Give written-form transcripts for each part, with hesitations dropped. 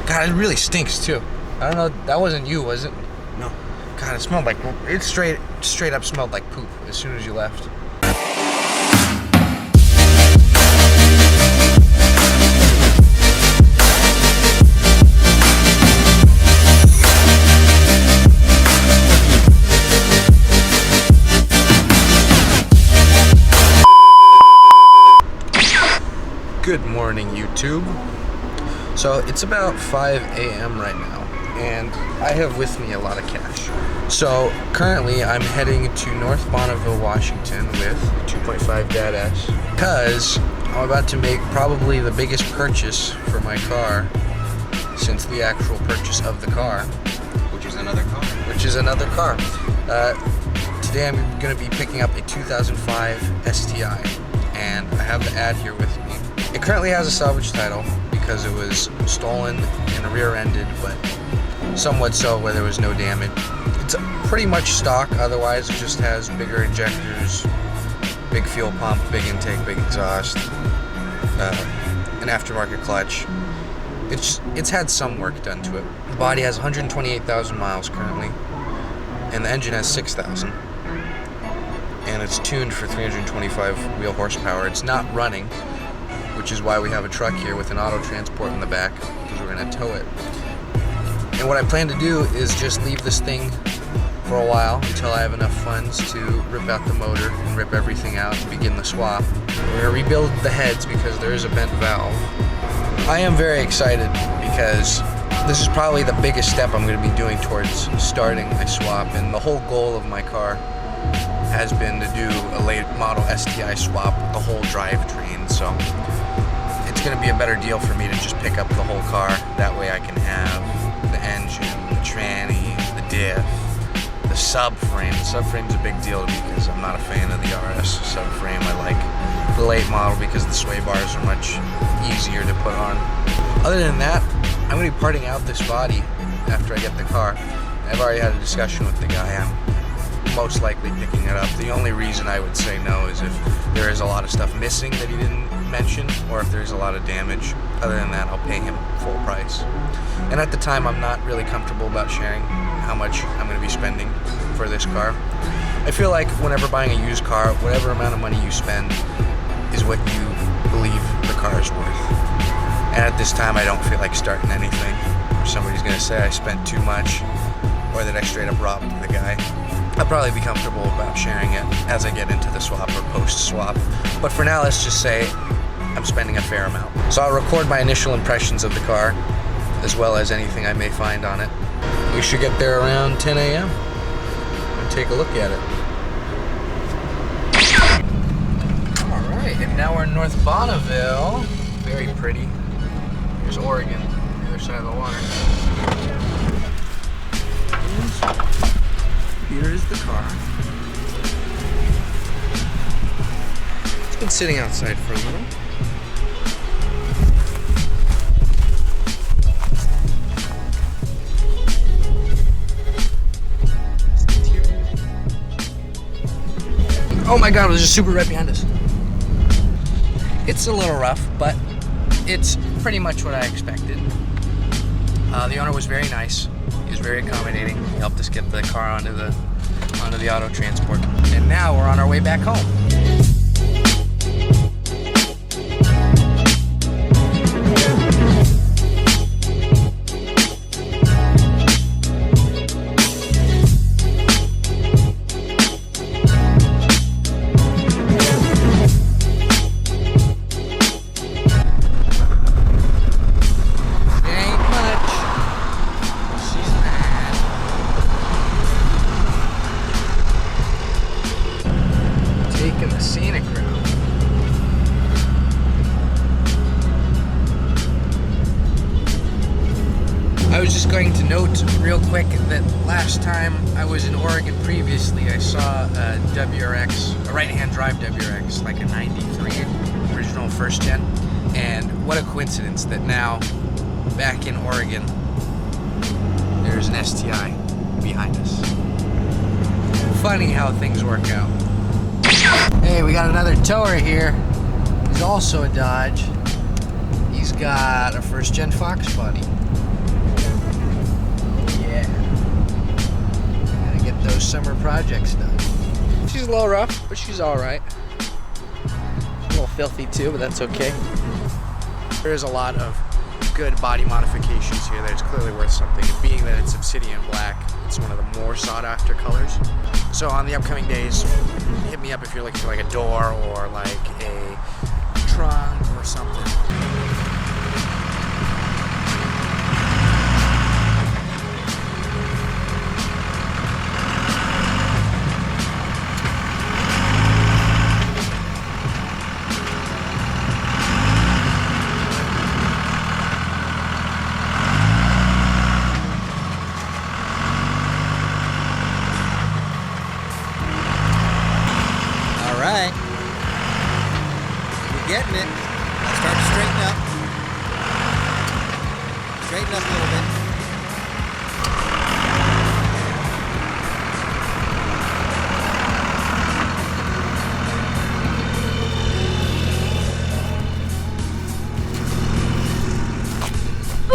God, it really stinks too. I don't know, that wasn't you, was it? No. God, it smelled like, it straight up smelled like poop as soon as you left. Good morning, YouTube. So it's about 5 a.m. right now, and I have with me a lot of cash. So currently I'm heading to North Bonneville, Washington with 2.5 Dad S, because I'm about to make probably the biggest purchase for my car since the actual purchase of the car. Which is another car. Today I'm going to be picking up a 2005 STI, and I have the ad here with me. It currently has a salvage title because it was stolen and rear-ended, but somewhat so where there was no damage. It's pretty much stock, otherwise it just has bigger injectors, big fuel pump, big intake, big exhaust, an aftermarket clutch. It's had some work done to it. The body has 128,000 miles currently, and the engine has 6,000. And it's tuned for 325 wheel horsepower. It's not running, which is why we have a truck here with an auto transport in the back, because we're going to tow it. And what I plan to do is just leave this thing for a while until I have enough funds to rip out the motor and rip everything out and begin the swap. We're going to rebuild the heads because there is a bent valve. I am very excited because this is probably the biggest step I'm going to be doing towards starting my swap, and the whole goal of my car has been to do a late model STI swap with the whole drivetrain, so it's going to be a better deal for me to just pick up the whole car. That way I can have the engine, the tranny, the diff, the subframe. The subframe's a big deal to me because I'm not a fan of the RS subframe. I like the late model because the sway bars are much easier to put on. Other than that, I'm going to be parting out this body after I get the car. I've already had a discussion with the guy. I'm most likely picking it up. The only reason I would say no is if there is a lot of stuff missing that he didn't mention, or if there's a lot of damage. Other than that, I'll pay him full price. And at the time, I'm not really comfortable about sharing how much I'm going to be spending for this car. I feel like whenever buying a used car, whatever amount of money you spend is what you believe the car is worth. And at this time, I don't feel like starting anything, or somebody's going to say I spent too much, or that I straight up robbed the guy. I'll probably be comfortable about sharing it as I get into the swap or post-swap. But for now, let's just say I'm spending a fair amount. So I'll record my initial impressions of the car, as well as anything I may find on it. We should get there around 10 a.m. and take a look at it. All right, and now we're in North Bonneville. Very pretty. Here's Oregon, on the other side of the water. Here is the car. It's been sitting outside for a little. Oh my God, there's a Subaru right behind us. It's a little rough, but it's pretty much what I expected. The owner was very nice. He was very accommodating. He helped us get the car onto the auto transport. And now we're on our way back home. The scenic route. I was just going to note real quick that last time I was in Oregon previously, I saw a WRX, a right-hand drive WRX, like a 93 original first gen, and what a coincidence that now, back in Oregon, there's an STI behind us. Funny how things work out. Hey, we got another tower here. He's also a Dodge. He's got a first gen Fox body. summer projects done. She's a little rough, but she's all right. A little filthy too, but that's okay. There's a lot of good body modifications here that is clearly worth something. And being that it's Obsidian Black, it's one of the more sought after colors. So on the upcoming days, hit me up if you're looking for like a door or like a trunk or something. Alright. We're getting it. Let's start to straighten up. Straighten up a little bit.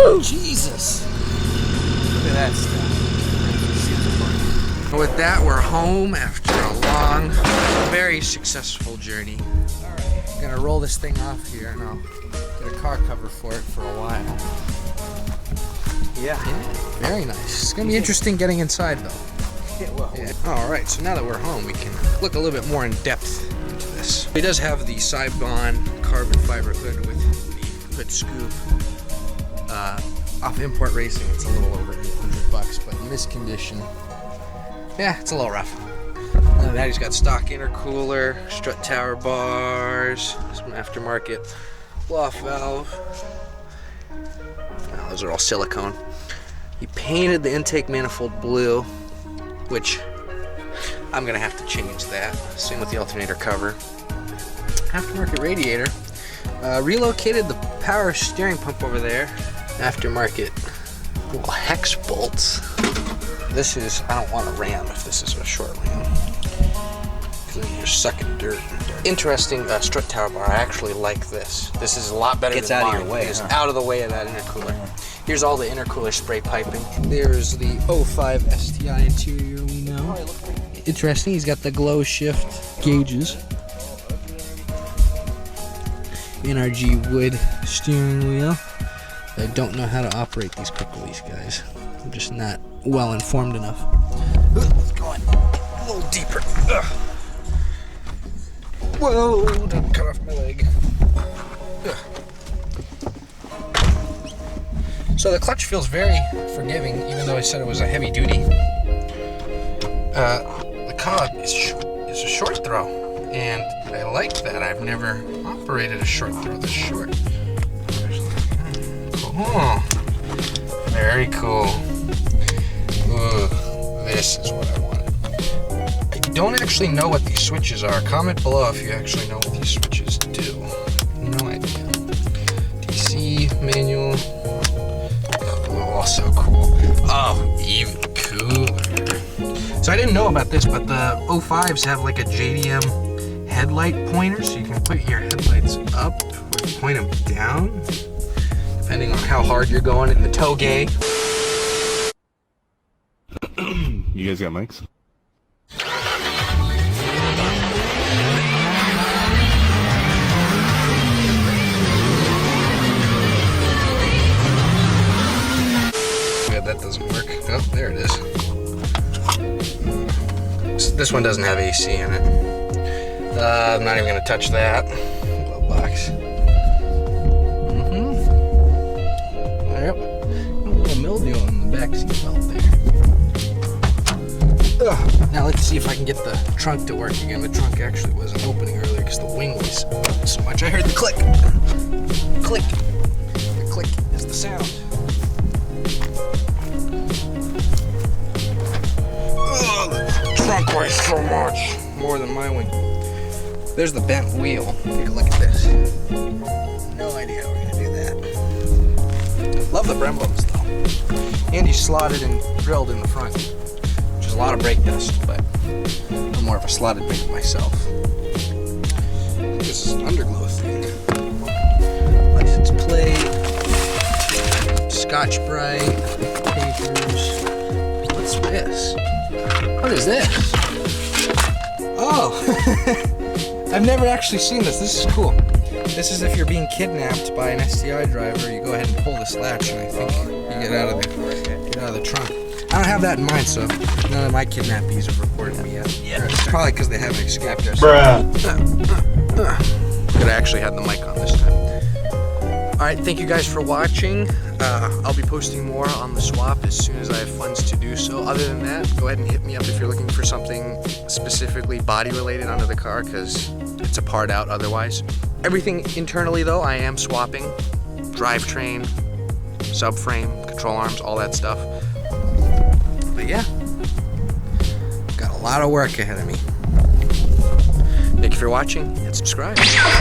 Oh, Jesus! Look at that stuff. With that, we're home after a long, very successful journey. Alright, I'm gonna roll this thing off here and I'll get a car cover for it for a while. Yeah. Very nice. It's gonna be interesting getting inside though. Yeah, well. Yeah. Alright, so now that we're home, we can look a little bit more in depth into this. It does have the Sibon carbon fiber hood with the hood scoop. Off Import Racing, it's a little over $800, but in this condition, yeah, it's a little rough. Other than that, he's got stock intercooler, strut tower bars, some aftermarket loft valve. Now, those are all silicone. He painted the intake manifold blue, which I'm gonna have to change that. Same with the alternator cover. Aftermarket radiator. Relocated the power steering pump over there. Aftermarket little hex bolts. This is, I don't want a ram if this is a short ram, because then you're sucking dirt. Interesting strut tower bar. I actually like this. This is a lot better. Gets than out mine. of your way. It is Huh? out of the way of that intercooler. Here's all the intercooler spray piping. There's the 05 STI interior we know. Interesting. He's got the glow shift gauges. NRG wood steering wheel. I don't know how to operate these picklelies, guys. I'm just not well informed enough. Let's go in a little deeper. Ugh. Whoa, don't cut off my leg. Ugh. So the clutch feels very forgiving, even though I said it was a heavy duty. The cog is a short throw, and I like that. I've never operated a short throw this short. Cool. Very cool. Ooh, this is what I want. I don't actually know what these switches are. Comment below if you actually know what these switches do. No idea. DC, manual. Oh, so cool. Oh, even cooler. So I didn't know about this, but the 05s have like a JDM headlight pointer, so you can put your headlights up or point them down, depending on how hard you're going in the toge. You guys got mics? Yeah, that doesn't work. Oh, there it is. This one doesn't have AC in it. I'm not even gonna touch that. Glove box. Yep. A little mildew on the back seat belt there. Ugh. Now let's see if I can get the trunk to work again. The trunk actually wasn't opening earlier because the wing was so much. I heard the click. Click. The click is the sound. Ugh, the trunk weighs so much. More than my wing. There's the bent wheel. Take a look at this. No idea how we're gonna do that. Love the Brembos though. And he's slotted and drilled in the front, which is a lot of brake dust, but I'm more of a slotted brake myself. This is an underglow thing. License plate, Scotch Brite, papers. What's this? What is this? Oh! I've never actually seen this. This is cool. This is if you're being kidnapped by an STI driver, you go ahead and pull this latch, and I think you get out of the trunk. I don't have that in mind, so none of my kidnappees have reported me yet. It's probably because they haven't escaped. Bruh. Could have actually had the mic on this time. Alright, thank you guys for watching. I'll be posting more on the swap as soon as I have funds to do so. Other than that, go ahead and hit me up if you're looking for something specifically body related onto the car, because it's a part out otherwise. Everything internally though, I am swapping. Drivetrain, subframe, control arms, all that stuff. But yeah, got a lot of work ahead of me. Thank you for watching and subscribe.